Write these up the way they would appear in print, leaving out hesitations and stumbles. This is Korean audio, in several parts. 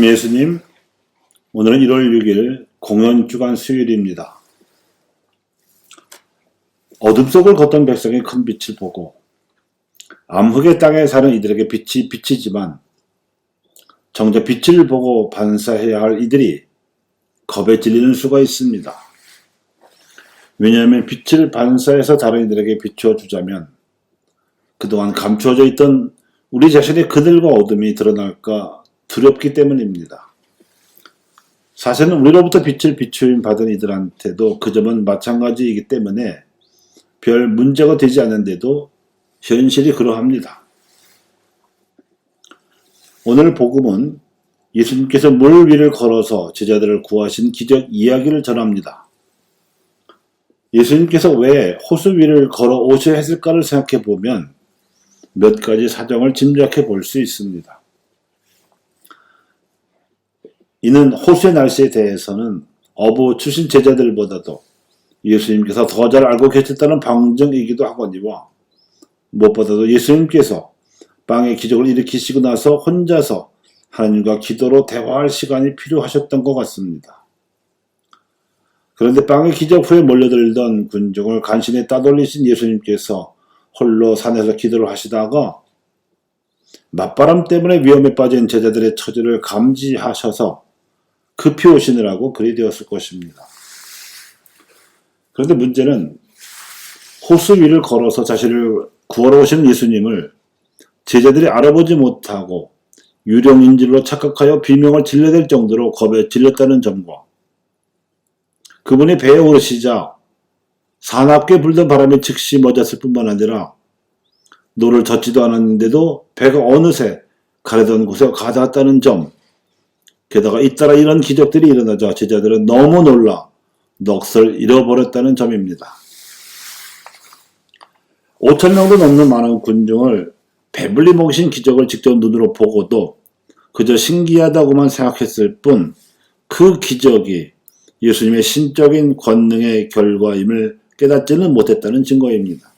안녕 예수님, 오늘은 1월 6일 공연주간 수요일입니다. 어둠 속을 걷던 백성이 큰 빛을 보고 암흑의 땅에 사는 이들에게 빛이 비치지만 정작 빛을 보고 반사해야 할 이들이 겁에 질리는 수가 있습니다. 왜냐하면 빛을 반사해서 다른 이들에게 비추어 주자면 그동안 감추어져 있던 우리 자신의 그들과 어둠이 드러날까 두렵기 때문입니다. 사실은 우리로부터 빛을 비추임 받은 이들한테도 그 점은 마찬가지이기 때문에 별 문제가 되지 않는데도 현실이 그러합니다. 오늘 복음은 예수님께서 물 위를 걸어서 제자들을 구하신 기적 이야기를 전합니다. 예수님께서 왜 호수 위를 걸어 오셔야 했을까를 생각해 보면 몇 가지 사정을 짐작해 볼 수 있습니다. 이는 호수의 날씨에 대해서는 어부 출신 제자들보다도 예수님께서 더 잘 알고 계셨다는 방증이기도 하거니와 무엇보다도 예수님께서 빵의 기적을 일으키시고 나서 혼자서 하나님과 기도로 대화할 시간이 필요하셨던 것 같습니다. 그런데 빵의 기적 후에 몰려들던 군중을 간신히 따돌리신 예수님께서 홀로 산에서 기도를 하시다가 맞바람 때문에 위험에 빠진 제자들의 처지를 감지하셔서 급히 오시느라고 그리 되었을 것입니다. 그런데 문제는 호수 위를 걸어서 자신을 구하러 오신 예수님을 제자들이 알아보지 못하고 유령인질로 착각하여 비명을 질러댈 정도로 겁에 질렸다는 점과 그분이 배에 오르시자 사납게 불던 바람에 즉시 멎었을 뿐만 아니라 노를 젓지도 않았는데도 배가 어느새 가려던 곳에 가닿았다는 점, 게다가 잇따라 이런 기적들이 일어나자 제자들은 너무 놀라 넋을 잃어버렸다는 점입니다. 5,000명도 넘는 많은 군중을 배불리 먹이신 기적을 직접 눈으로 보고도 그저 신기하다고만 생각했을 뿐 그 기적이 예수님의 신적인 권능의 결과임을 깨닫지는 못했다는 증거입니다.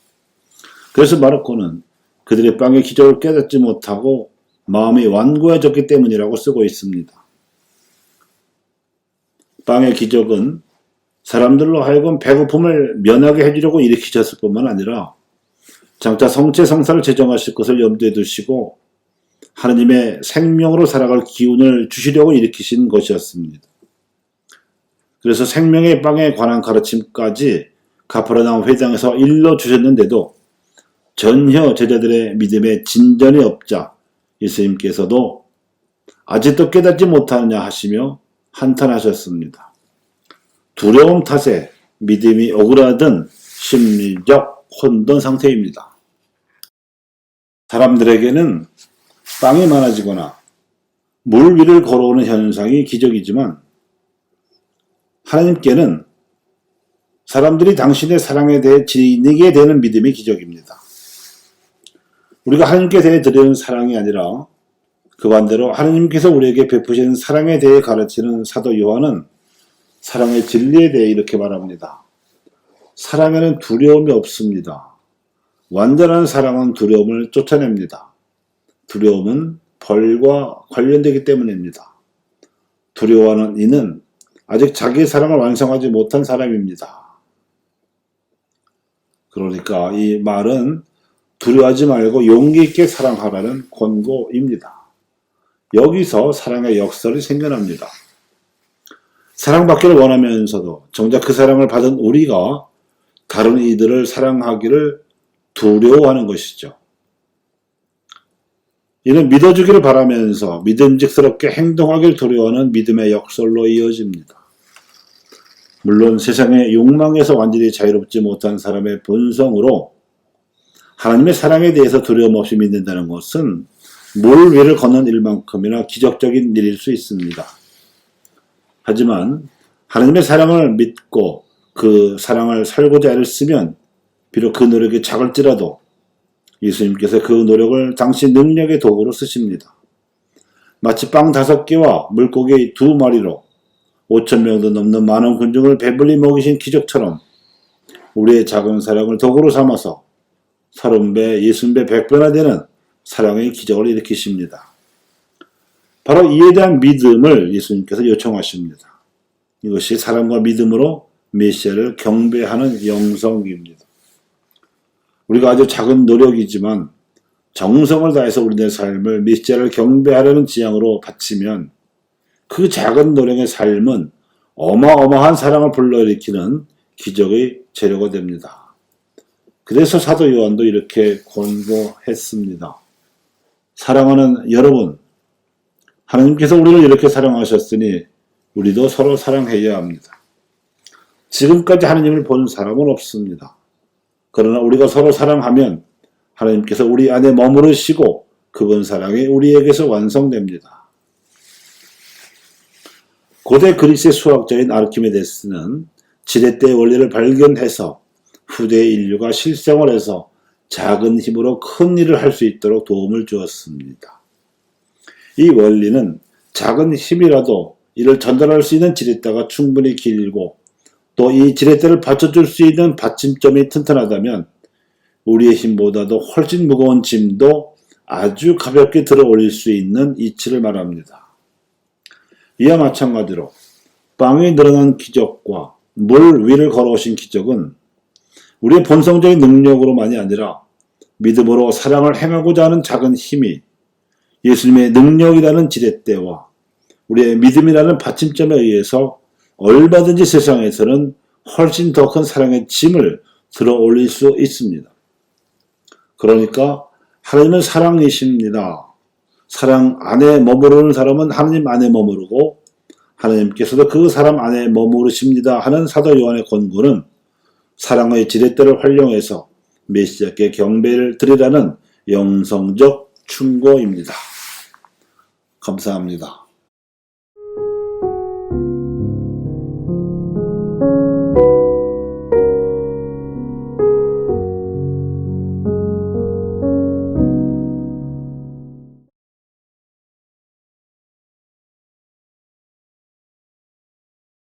그래서 마르코는 그들의 빵의 기적을 깨닫지 못하고 마음이 완고해졌기 때문이라고 쓰고 있습니다. 빵의 기적은 사람들로 하여금 배고픔을 면하게 해주려고 일으키셨을 뿐만 아니라 장차 성체성사를 제정하실 것을 염두에 두시고 하느님의 생명으로 살아갈 기운을 주시려고 일으키신 것이었습니다. 그래서 생명의 빵에 관한 가르침까지 가퍼나움 회당에서 일러주셨는데도 전혀 제자들의 믿음에 진전이 없자 예수님께서도 아직도 깨닫지 못하느냐 하시며 한탄하셨습니다. 두려움 탓에 믿음이 오그라든 심리적 혼돈 상태입니다. 사람들에게는 빵이 많아지거나 물 위를 걸어오는 현상이 기적이지만 하나님께는 사람들이 당신의 사랑에 대해 지니게 되는 믿음이 기적입니다. 우리가 하나님께 대해 드리는 사랑이 아니라 그 반대로 하나님께서 우리에게 베푸신 사랑에 대해 가르치는 사도 요한은 사랑의 진리에 대해 이렇게 말합니다. 사랑에는 두려움이 없습니다. 완전한 사랑은 두려움을 쫓아냅니다. 두려움은 벌과 관련되기 때문입니다. 두려워하는 이는 아직 자기의 사랑을 완성하지 못한 사람입니다. 그러니까 이 말은 두려워하지 말고 용기 있게 사랑하라는 권고입니다. 여기서 사랑의 역설이 생겨납니다. 사랑받기를 원하면서도 정작 그 사랑을 받은 우리가 다른 이들을 사랑하기를 두려워하는 것이죠. 이는 믿어주기를 바라면서 믿음직스럽게 행동하기를 두려워하는 믿음의 역설로 이어집니다. 물론 세상의 욕망에서 완전히 자유롭지 못한 사람의 본성으로 하나님의 사랑에 대해서 두려움 없이 믿는다는 것은 물 위를 걷는 일만큼이나 기적적인 일일 수 있습니다. 하지만 하나님의 사랑을 믿고 그 사랑을 살고자 애를 쓰면 비록 그 노력이 작을지라도 예수님께서 그 노력을 당신 능력의 도구로 쓰십니다. 마치 빵 5개와 물고기 2마리로 5,000명도 넘는 많은 군중을 배불리 먹이신 기적처럼 우리의 작은 사랑을 도구로 삼아서 30배, 60배, 100배나 되는 사랑의 기적을 일으키십니다. 바로 이에 대한 믿음을 예수님께서 요청하십니다. 이것이 사랑과 믿음으로 메시아를 경배하는 영성입니다. 우리가 아주 작은 노력이지만 정성을 다해서 우리의 삶을 메시아를 경배하려는 지향으로 바치면 그 작은 노력의 삶은 어마어마한 사랑을 불러일으키는 기적의 재료가 됩니다. 그래서 사도 요한도 이렇게 권고했습니다. 사랑하는 여러분, 하나님께서 우리를 이렇게 사랑하셨으니 우리도 서로 사랑해야 합니다. 지금까지 하나님을 본 사람은 없습니다. 그러나 우리가 서로 사랑하면 하나님께서 우리 안에 머무르시고 그분 사랑이 우리에게서 완성됩니다. 고대 그리스의 수학자인 아르키메데스는 지렛대의 원리를 발견해서 후대 인류가 실생을 해서 작은 힘으로 큰 일을 할 수 있도록 도움을 주었습니다. 이 원리는 작은 힘이라도 이를 전달할 수 있는 지렛대가 충분히 길고 또 이 지렛대를 받쳐줄 수 있는 받침점이 튼튼하다면 우리의 힘보다도 훨씬 무거운 짐도 아주 가볍게 들어 올릴 수 있는 이치를 말합니다. 이와 마찬가지로 빵이 늘어난 기적과 물 위를 걸어오신 기적은 우리의 본성적인 능력으로만이 아니라 믿음으로 사랑을 행하고자 하는 작은 힘이 예수님의 능력이라는 지렛대와 우리의 믿음이라는 받침점에 의해서 얼마든지 세상에서는 훨씬 더 큰 사랑의 짐을 들어 올릴 수 있습니다. 그러니까 하나님은 사랑이십니다. 사랑 안에 머무르는 사람은 하나님 안에 머무르고 하나님께서도 그 사람 안에 머무르십니다 하는 사도 요한의 권고는 사랑의 지렛대를 활용해서 메시아께 경배를 드리라는 영성적 충고입니다. 감사합니다.